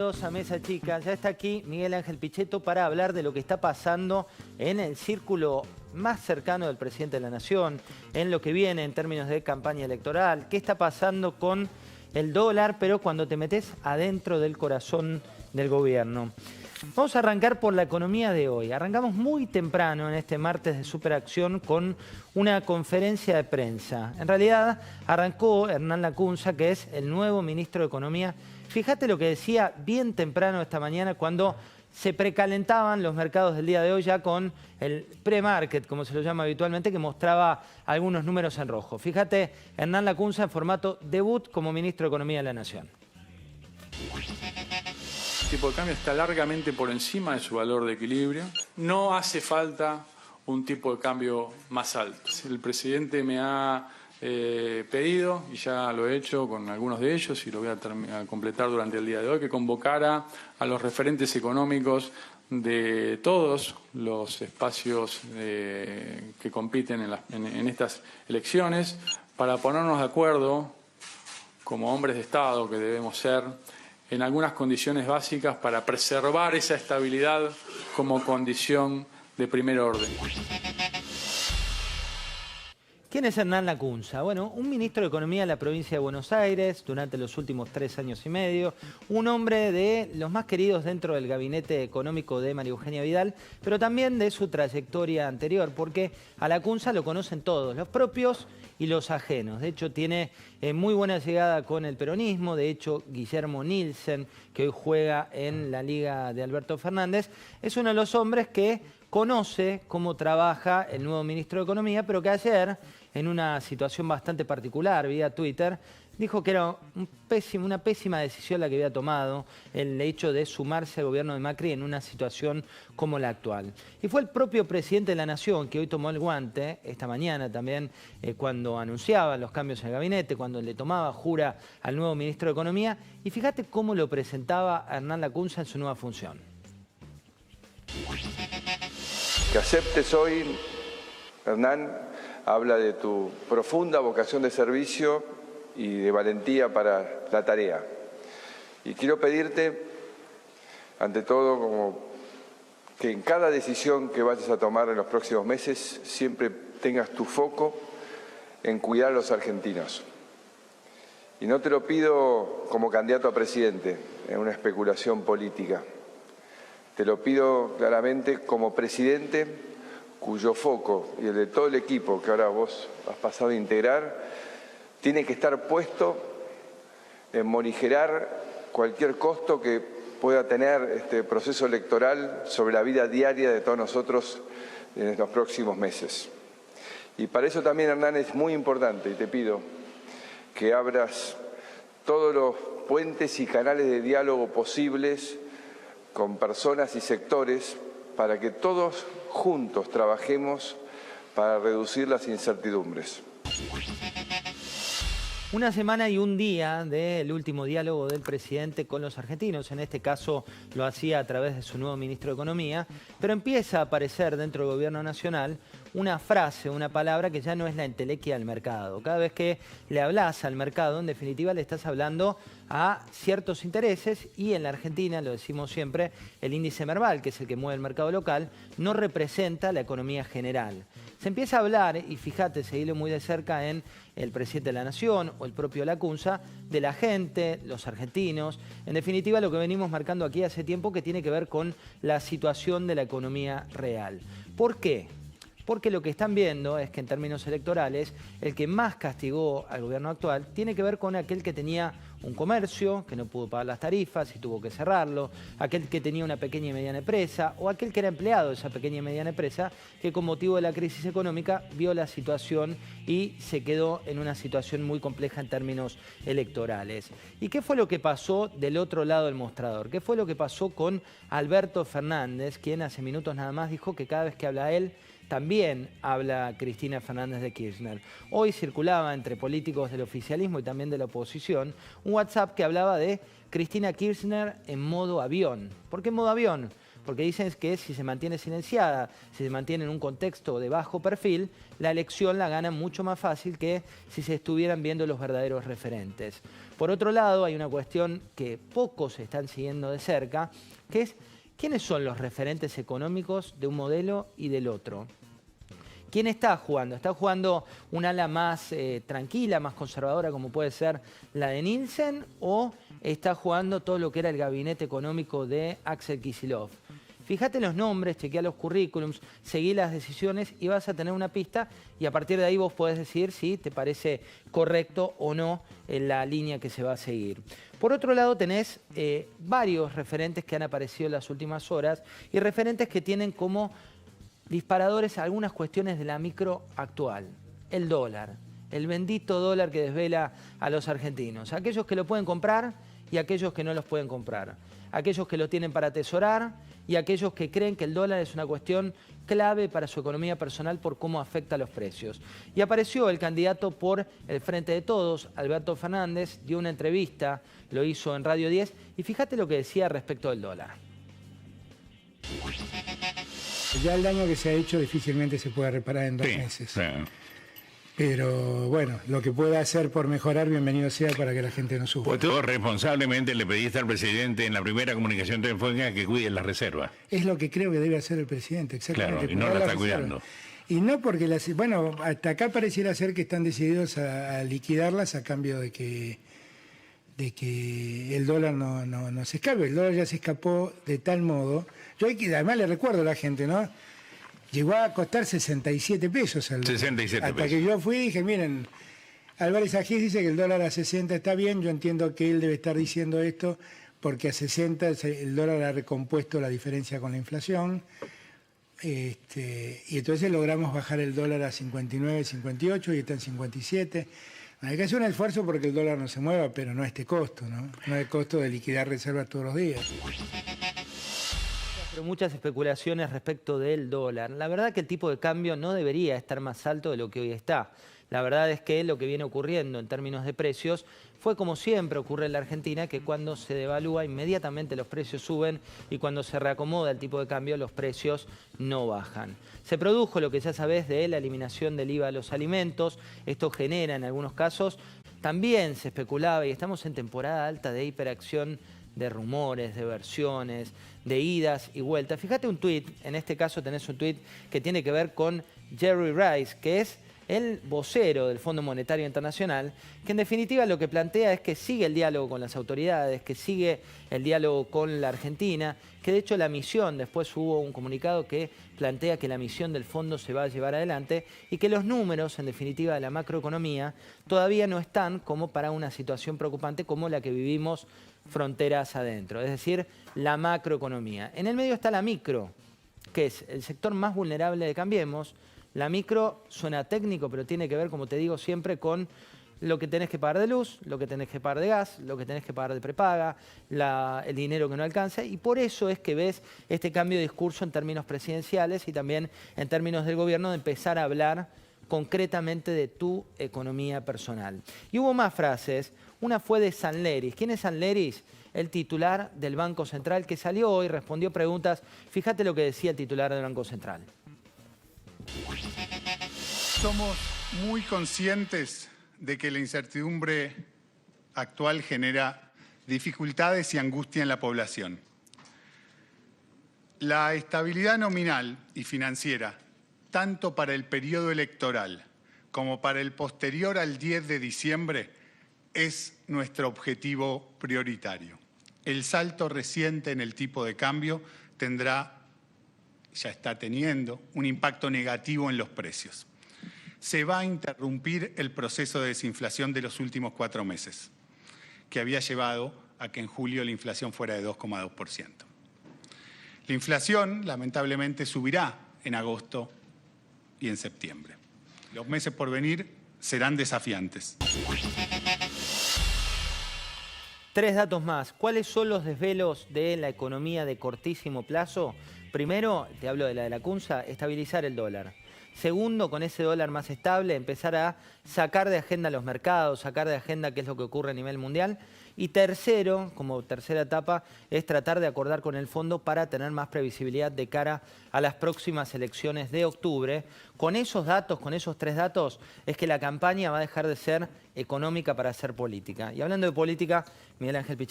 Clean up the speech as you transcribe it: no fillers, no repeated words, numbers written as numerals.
A Mesa Chica, ya está aquí Miguel Ángel Pichetto para hablar de lo que está pasando en el círculo más cercano del presidente de la Nación, en lo que viene en términos de campaña electoral, qué está pasando con el dólar, pero cuando te metes adentro del corazón del gobierno. Vamos a arrancar por la economía de hoy. Arrancamos muy temprano en este martes de Superacción con una conferencia de prensa. En realidad arrancó Hernán Lacunza, que es el nuevo ministro de Economía. Fíjate lo que decía bien temprano esta mañana cuando se precalentaban los mercados del día de hoy ya con el pre-market, como se lo llama habitualmente, que mostraba algunos números en rojo. Fíjate, Hernán Lacunza en formato debut como ministro de Economía de la Nación. El tipo de cambio está largamente por encima de su valor de equilibrio. No hace falta un tipo de cambio más alto. El presidente me ha pedido, y ya lo he hecho con algunos de ellos y lo voy a completar durante el día de hoy, que convocara a los referentes económicos de todos los espacios que compiten en estas elecciones para ponernos de acuerdo como hombres de Estado que debemos ser en algunas condiciones básicas para preservar esa estabilidad como condición de primer orden. ¿Quién es Hernán Lacunza? Bueno, un ministro de Economía de la provincia de Buenos Aires durante los últimos 3 años y medio, un hombre de los más queridos dentro del gabinete económico de María Eugenia Vidal, pero también de su trayectoria anterior, porque a Lacunza lo conocen todos, los propios y los ajenos. De hecho, tiene muy buena llegada con el peronismo. De hecho, Guillermo Nielsen, que hoy juega en la Liga de Alberto Fernández, es uno de los hombres que conoce cómo trabaja el nuevo ministro de Economía, pero que ayer, en una situación bastante particular, vía Twitter, dijo que era una pésima decisión la que había tomado el hecho de sumarse al gobierno de Macri en una situación como la actual. Y fue el propio presidente de la Nación que hoy tomó el guante, esta mañana también, cuando anunciaba los cambios en el gabinete, cuando le tomaba jura al nuevo ministro de Economía, y fíjate cómo lo presentaba Hernán Lacunza en su nueva función. Que aceptes hoy, Hernán, habla de tu profunda vocación de servicio y de valentía para la tarea. Y quiero pedirte, ante todo, como que en cada decisión que vayas a tomar en los próximos meses, siempre tengas tu foco en cuidar a los argentinos. Y no te lo pido como candidato a presidente, en una especulación política. Te lo pido claramente como presidente cuyo foco y el de todo el equipo que ahora vos has pasado a integrar tiene que estar puesto en morigerar cualquier costo que pueda tener este proceso electoral sobre la vida diaria de todos nosotros en los próximos meses. Y para eso también, Hernán, es muy importante y te pido que abras todos los puentes y canales de diálogo posibles con personas y sectores para que todos juntos trabajemos para reducir las incertidumbres. Una semana y un día del último diálogo del presidente con los argentinos. En este caso lo hacía a través de su nuevo ministro de Economía, pero empieza a aparecer dentro del gobierno nacional una frase, una palabra que ya no es la entelequia del mercado. Cada vez que le hablas al mercado, en definitiva le estás hablando a ciertos intereses, y en la Argentina, lo decimos siempre, el índice Merval, que es el que mueve el mercado local, no representa la economía general. Se empieza a hablar, y fíjate, seguirlo muy de cerca en el presidente de la Nación o el propio Lacunza, de la gente, los argentinos, en definitiva lo que venimos marcando aquí hace tiempo, que tiene que ver con la situación de la economía real. ¿Por qué? Porque lo que están viendo es que en términos electorales, el que más castigó al gobierno actual tiene que ver con aquel que tenía un comercio, que no pudo pagar las tarifas y tuvo que cerrarlo, aquel que tenía una pequeña y mediana empresa, o aquel que era empleado de esa pequeña y mediana empresa, que con motivo de la crisis económica vio la situación y se quedó en una situación muy compleja en términos electorales. ¿Y qué fue lo que pasó del otro lado del mostrador? ¿Qué fue lo que pasó con Alberto Fernández, quien hace minutos nada más dijo que cada vez que habla él, también habla Cristina Fernández de Kirchner? Hoy circulaba entre políticos del oficialismo y también de la oposición un WhatsApp que hablaba de Cristina Kirchner en modo avión. ¿Por qué en modo avión? porque dicen que si se mantiene silenciada, si se mantiene en un contexto de bajo perfil, la elección la gana mucho más fácil que si se estuvieran viendo los verdaderos referentes. Por otro lado, hay una cuestión que pocos están siguiendo de cerca, que es ¿quiénes son los referentes económicos de un modelo y del otro? ¿Quién está jugando? ¿Está jugando un ala más tranquila, más conservadora, como puede ser la de Nielsen? ¿O está jugando todo lo que era el gabinete económico de Axel Kicillof? Fíjate los nombres, chequea los currículums, seguí las decisiones y vas a tener una pista y a partir de ahí vos podés decir si te parece correcto o no en la línea que se va a seguir. Por otro lado tenés varios referentes que han aparecido en las últimas horas y referentes que tienen como disparadores a algunas cuestiones de la micro actual. El dólar, el bendito dólar que desvela a los argentinos. Aquellos que lo pueden comprar y aquellos que no los pueden comprar. Aquellos que lo tienen para atesorar y aquellos que creen que el dólar es una cuestión clave para su economía personal por cómo afecta a los precios. Y apareció el candidato por el Frente de Todos, Alberto Fernández, dio una entrevista, lo hizo en Radio 10 y fíjate lo que decía respecto del dólar. Ya el daño que se ha hecho difícilmente se puede reparar en 2 meses. Sí. Pero bueno, lo que pueda hacer por mejorar, bienvenido sea para que la gente no sufra. Pues tú responsablemente le pediste al presidente en la primera comunicación telefónica que cuide la reserva. Es lo que creo que debe hacer el presidente, exactamente. Claro, y no la está cuidando. Y no porque bueno, hasta acá pareciera ser que están decididos a liquidarlas a cambio de que el dólar no se escape. El dólar ya se escapó de tal modo. Yo además le recuerdo a la gente, ¿no? Llegó a costar 67 pesos el dólar. 67 pesos. Hasta que yo fui y dije, miren, Álvarez Agis dice que el dólar a 60 está bien, yo entiendo que él debe estar diciendo esto porque a 60 el dólar ha recompuesto la diferencia con la inflación. Y entonces logramos bajar el dólar a 59, 58 y está en 57. Hay que hacer un esfuerzo porque el dólar no se mueva, pero no a este costo, ¿no? No es el costo de liquidar reservas todos los días. Pero muchas especulaciones respecto del dólar. La verdad que el tipo de cambio no debería estar más alto de lo que hoy está. La verdad es que lo que viene ocurriendo en términos de precios fue como siempre ocurre en la Argentina, que cuando se devalúa inmediatamente los precios suben y cuando se reacomoda el tipo de cambio los precios no bajan. Se produjo lo que ya sabés de la eliminación del IVA a los alimentos. Esto genera en algunos casos, también se especulaba y estamos en temporada alta de hiperacción de rumores, de versiones, de idas y vueltas. Fíjate un tuit, en este caso tenés un tuit que tiene que ver con Jerry Rice, que es el vocero del Fondo Monetario Internacional, que en definitiva lo que plantea es que sigue el diálogo con las autoridades, que sigue el diálogo con la Argentina, que de hecho la misión, después hubo un comunicado que plantea que la misión del fondo se va a llevar adelante y que los números, en definitiva, de la macroeconomía todavía no están como para una situación preocupante como la que vivimos fronteras adentro, es decir, la macroeconomía. En el medio está la micro, que es el sector más vulnerable de Cambiemos. La micro suena técnico, pero tiene que ver, como te digo siempre, con lo que tenés que pagar de luz, lo que tenés que pagar de gas, lo que tenés que pagar de prepaga, el dinero que no alcanza. Y por eso es que ves este cambio de discurso en términos presidenciales y también en términos del gobierno de empezar a hablar concretamente de tu economía personal. Y hubo más frases. Una fue de Sanleris. ¿Quién es Sanleris? El titular del Banco Central que salió hoy, respondió preguntas. Fíjate lo que decía el titular del Banco Central. Somos muy conscientes de que la incertidumbre actual genera dificultades y angustia en la población. La estabilidad nominal y financiera, tanto para el periodo electoral como para el posterior al 10 de diciembre, es nuestro objetivo prioritario. El salto reciente en el tipo de cambio ya está teniendo un impacto negativo en los precios. Se va a interrumpir el proceso de desinflación de los últimos 4 meses, que había llevado a que en julio la inflación fuera de 2,2%. La inflación, lamentablemente, subirá en agosto y en septiembre. Los meses por venir serán desafiantes. 3 datos más. ¿Cuáles son los desvelos de la economía de cortísimo plazo? Primero, te hablo de la CUNSA, estabilizar el dólar. Segundo, con ese dólar más estable, empezar a sacar de agenda los mercados, sacar de agenda qué es lo que ocurre a nivel mundial. Y tercero, como tercera etapa, es tratar de acordar con el fondo para tener más previsibilidad de cara a las próximas elecciones de octubre. Con esos datos, con esos 3 datos, es que la campaña va a dejar de ser económica para ser política. Y hablando de política, Miguel Ángel Pichardo.